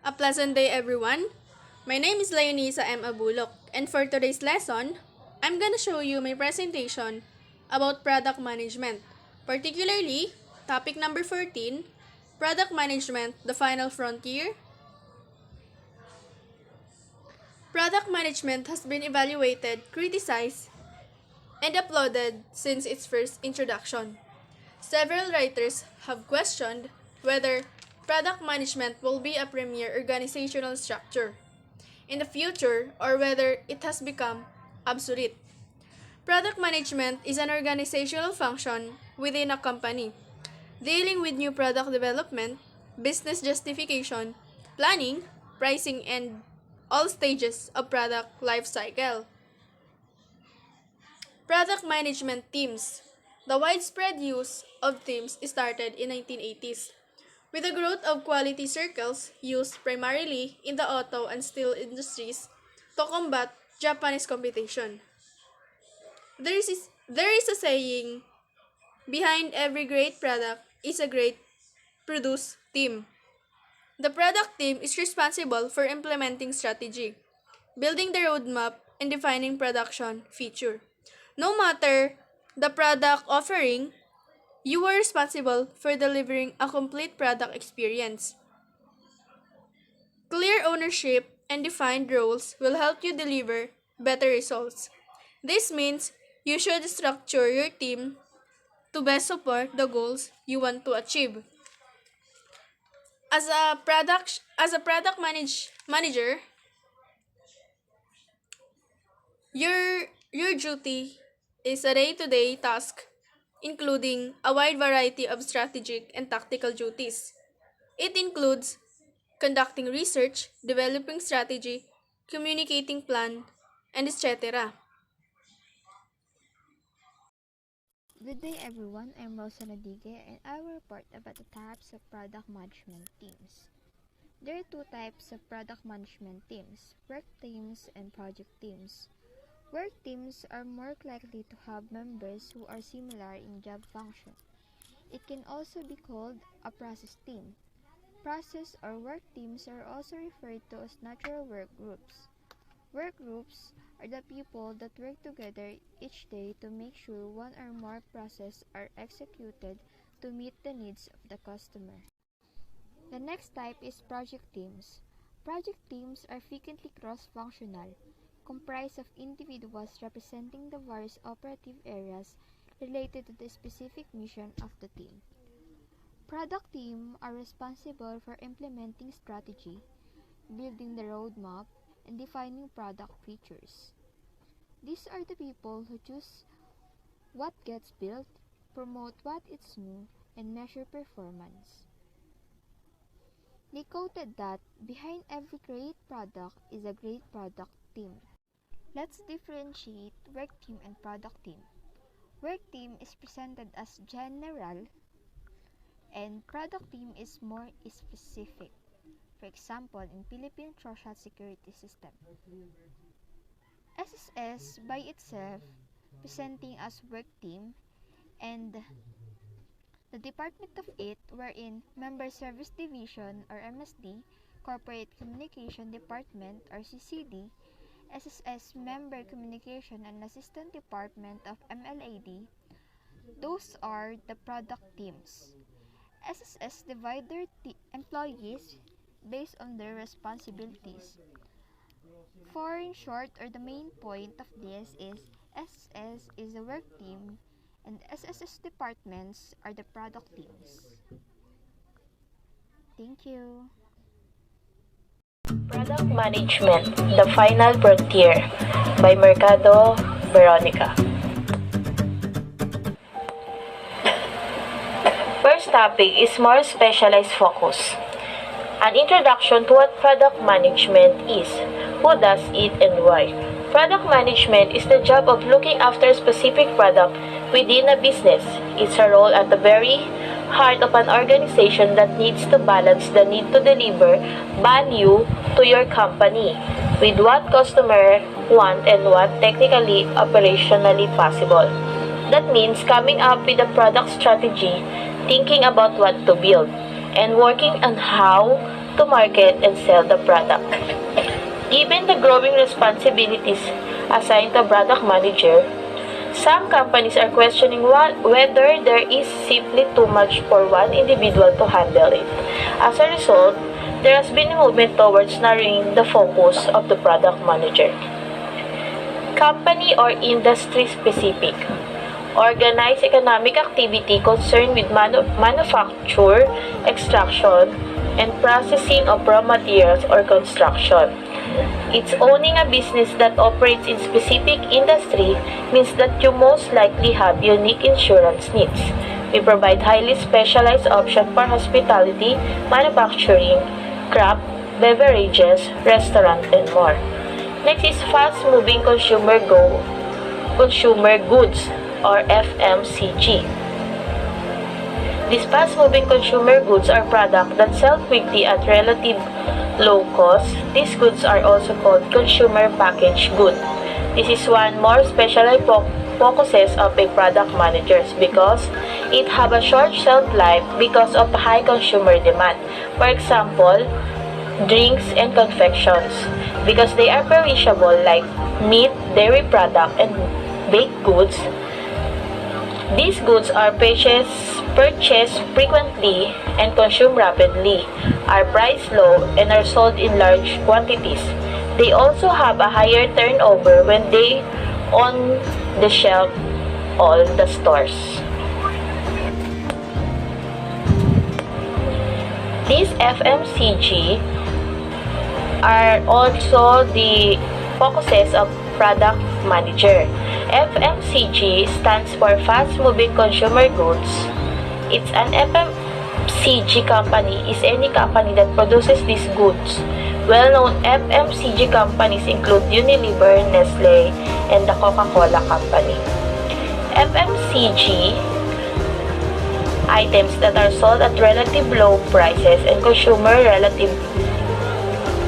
A pleasant day, everyone. My name is Leonisa Abuloc, and for today's lesson, I'm gonna show you my presentation about product management, particularly topic number 14, product management, the final frontier. Product management has been evaluated, criticized, and applauded since its first introduction. Several writers have questioned whether product management will be a premier organizational structure in the future or whether it has become obsolete. Product management is an organizational function within a company, dealing with new product development, business justification, planning, pricing, and all stages of product life cycle. Product management teams. The widespread use of teams started in 1980s, with the growth of quality circles used primarily in the auto and steel industries to combat Japanese competition. There is a saying, behind every great product is a great produce team. The product team is responsible for implementing strategy, building the roadmap, and defining production feature. No matter the product offering, you are responsible for delivering a complete product experience. Clear ownership and defined roles will help you deliver better results. This means you should structure your team to best support the goals you want to achieve. As a product manager, your duty is a day-to-day task including a wide variety of strategic and tactical duties. It includes conducting research, developing strategy, communicating plan, and etc. Good day everyone, I'm Adigue and I will report about the types of product management teams. There are two types of product management teams, work teams and project teams. Work teams are more likely to have members who are similar in job function. It can also be called a process team. Process or work teams are also referred to as natural work groups. Work groups are the people that work together each day to make sure one or more processes are executed to meet the needs of the customer. The next type is project teams. Project teams are frequently cross-functional, comprised of individuals representing the various operative areas related to the specific mission of the team. Product teams are responsible for implementing strategy, building the roadmap, and defining product features. These are the people who choose what gets built, promote what is new, and measure performance. They quoted that behind every great product is a great product team. Let's differentiate work team and product team. Work team is presented as general and product team is more specific. For example, in Philippine Social Security System. SSS by itself presenting as work team and the department of it wherein Member Service Division or MSD, Corporate Communication Department or CCD, SSS Member Communication and Assistant Department of MLAD, those are the product teams. SSS divide their employees based on their responsibilities. For in short, or the main point of this is SSS is a work team and SSS departments are the product teams. Thank you. Product Management, the Final Frontier by Mercado, Veronica. First topic is more specialized focus. An introduction to what product management is, who does it and why. Product management is the job of looking after a specific product within a business. It's a role at the very heart of an organization that needs to balance the need to deliver value to your company with what customer want and what technically operationally possible. That means coming up with a product strategy, thinking about what to build, and working on how to market and sell the product. Given the growing responsibilities assigned to product manager, some companies are questioning whether there is simply too much for one individual to handle it. As a result, there has been a movement towards narrowing the focus of the product manager. Company or industry specific. Organized economic activity concerned with manufacture, extraction, and processing of raw materials or construction. It's owning a business that operates in specific industry means that you most likely have unique insurance needs. We provide highly specialized options for hospitality, manufacturing, craft, beverages, restaurant, and more. Next is fast-moving consumer goods or FMCG. These fast-moving consumer goods are products that sell quickly at relative low cost. These goods are also called consumer packaged goods. This is one more specialized focuses of a product managers because it have a short shelf life because of high consumer demand. For example, drinks and confections because they are perishable like meat, dairy product, and baked goods. These goods are purchased frequently and consumed rapidly, are priced low, and are sold in large quantities. They also have a higher turnover when they on the shelf all the stores. These FMCG are also the focuses of product manager. FMCG stands for fast-moving consumer goods. It's an FMCG company is any company that produces these goods. Well-known FMCG companies include Unilever, Nestle, and the Coca-Cola Company. FMCG items that are sold at relative low prices and consumer relative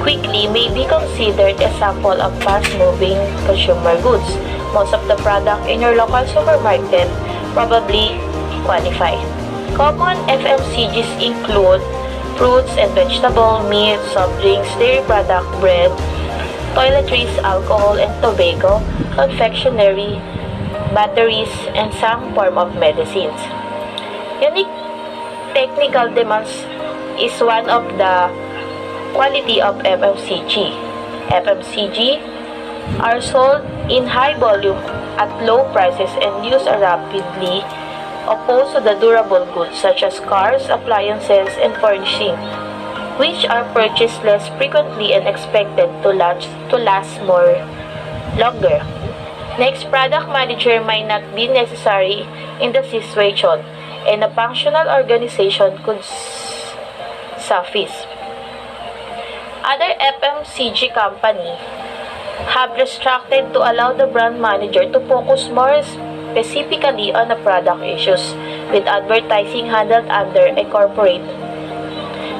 quickly may be considered a sample of fast-moving consumer goods. Most of the product in your local supermarket probably qualify. Common FMCGs include fruits and vegetables, meat, soft drinks, dairy product, bread, toiletries, alcohol and tobacco, confectionery, batteries, and some form of medicines. Unique technical demands is one of the quality of FMCG. FMCG are sold in high volume at low prices and used rapidly, opposed to the durable goods such as cars, appliances, and furnishing, which are purchased less frequently and expected to last longer. Next, product manager might not be necessary in the situation, and a functional organization could suffice. Other FMCG companies have restructured to allow the brand manager to focus more specifically on the product issues, with advertising handled under a corporate.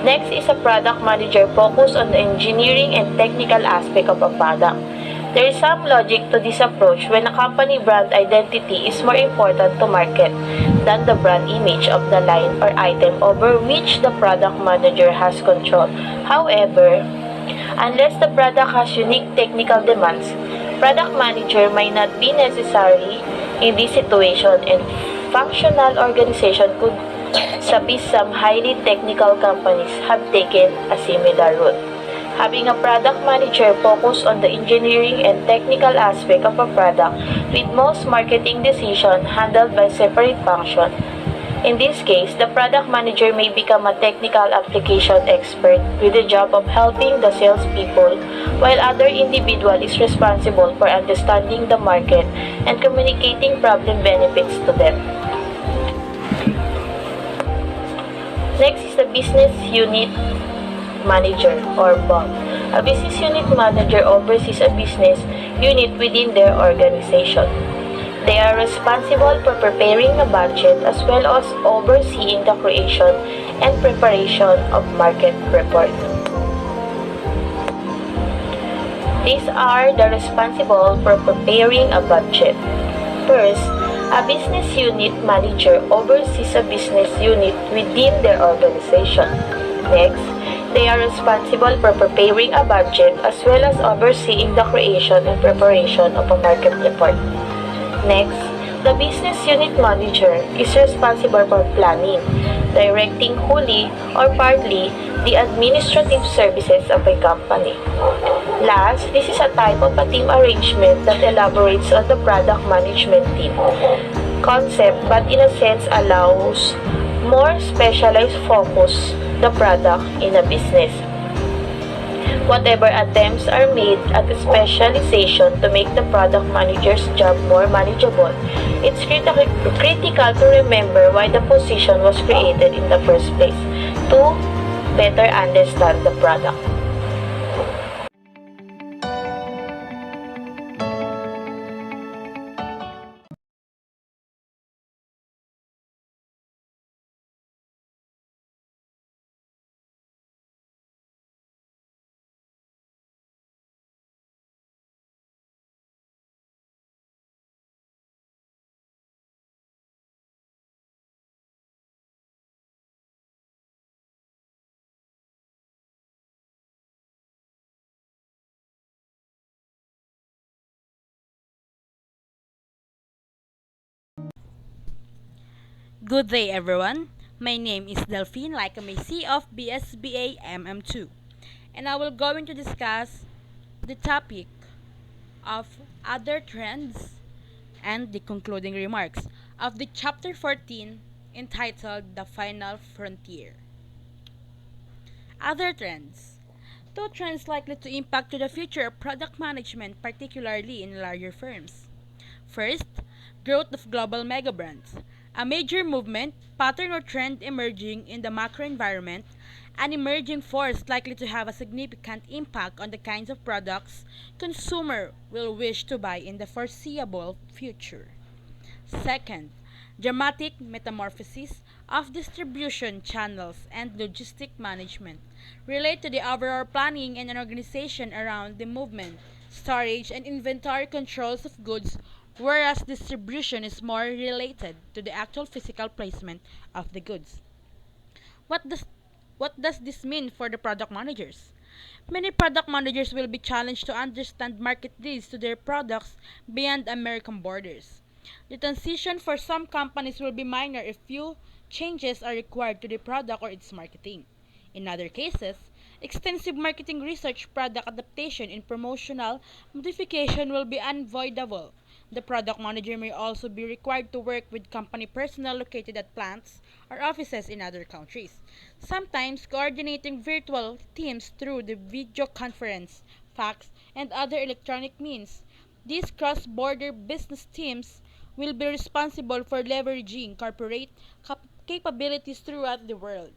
Next is a product manager focused on the engineering and technical aspect of a product. There is some logic to this approach when a company brand identity is more important to market than the brand image of the line or item over which the product manager has control. However, unless the product has unique technical demands, product manager might not be necessary in this situation, and functional organization could suffice. Some highly technical companies have taken a similar route, having a product manager focus on the engineering and technical aspect of a product, with most marketing decisions handled by separate functions. In this case, the product manager may become a technical application expert with the job of helping the salespeople, while other individual is responsible for understanding the market and communicating problem benefits to them. Next is the business unit manager or BOM. A business unit manager oversees a business unit within their organization. They are responsible for preparing a budget as well as overseeing the creation and preparation of market report. These are the responsible for preparing a budget. First, a business unit manager oversees a business unit within their organization. Next, They are responsible for preparing a budget as well as overseeing the creation and preparation of a market report. Next, the business unit manager is responsible for planning, directing wholly or partly the administrative services of a company. Last, this is a type of a team arrangement that elaborates on the product management team concept but in a sense allows more specialized focus the product in a business. Whatever attempts are made at specialization to make the product manager's job more manageable, it's critical to remember why the position was created in the first place, to better understand the product. Good day, everyone. My name is Delfin, Lyka Mae of BSBA-MM2, and I will going to discuss the topic of other trends and the concluding remarks of the chapter 14 entitled The Final Frontier. Other trends. Two trends likely to impact to the future of product management, particularly in larger firms. First, growth of global mega brands. A major movement, pattern or trend emerging in the macro environment, an emerging force likely to have a significant impact on the kinds of products consumer will wish to buy in the foreseeable future. Second, dramatic metamorphosis of distribution channels and logistic management relate to the overall planning and organization around the movement, storage, and inventory controls of goods, whereas distribution is more related to the actual physical placement of the goods. What does what does this mean for the product managers? Many product managers will be challenged to understand market needs to their products beyond American borders. The transition for some companies will be minor if few changes are required to the product or its marketing. In other cases, extensive marketing research, product adaptation, and promotional modification will be unavoidable. The product manager may also be required to work with company personnel located at plants or offices in other countries, sometimes coordinating virtual teams through the video conference, fax, and other electronic means. These cross-border business teams will be responsible for leveraging corporate capabilities throughout the world.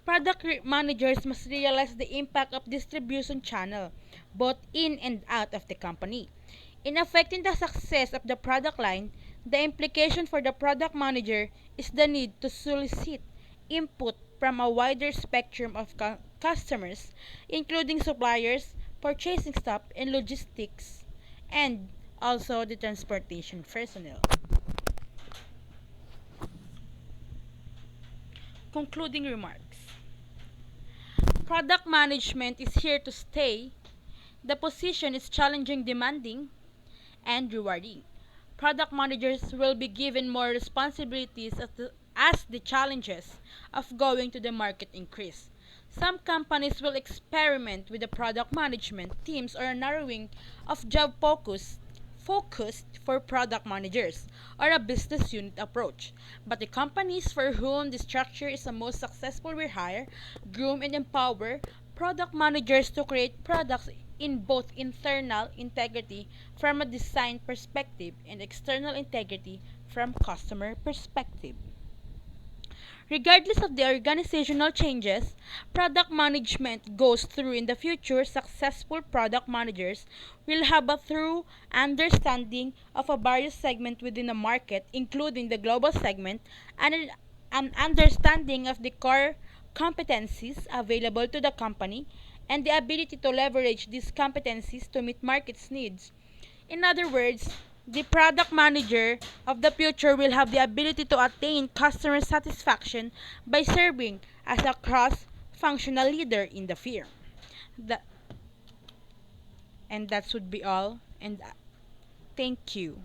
Managers must realize the impact of distribution channel, both in and out of the company. In affecting the success of the product line, the implication for the product manager is the need to solicit input from a wider spectrum of customers, including suppliers, purchasing staff, and logistics, and also the transportation personnel. Concluding remarks. Product management is here to stay. The position is challenging, demanding, and rewarding. Product managers will be given more responsibilities as the challenges of going to the market increase. Some companies will experiment with the product management teams or a narrowing of job focused for product managers or a business unit approach. But the companies for whom the structure is the most successful will hire, groom, and empower product managers to create products in both internal integrity from a design perspective and external integrity from customer perspective. Regardless of the organizational changes product management goes through in the future, successful product managers will have a thorough understanding of a various segment within a market, including the global segment, and an understanding of the core competencies available to the company and the ability to leverage these competencies to meet market's needs. In other words, the product manager of the future will have the ability to attain customer satisfaction by serving as a cross-functional leader in the firm. That, and that would be all. And thank you.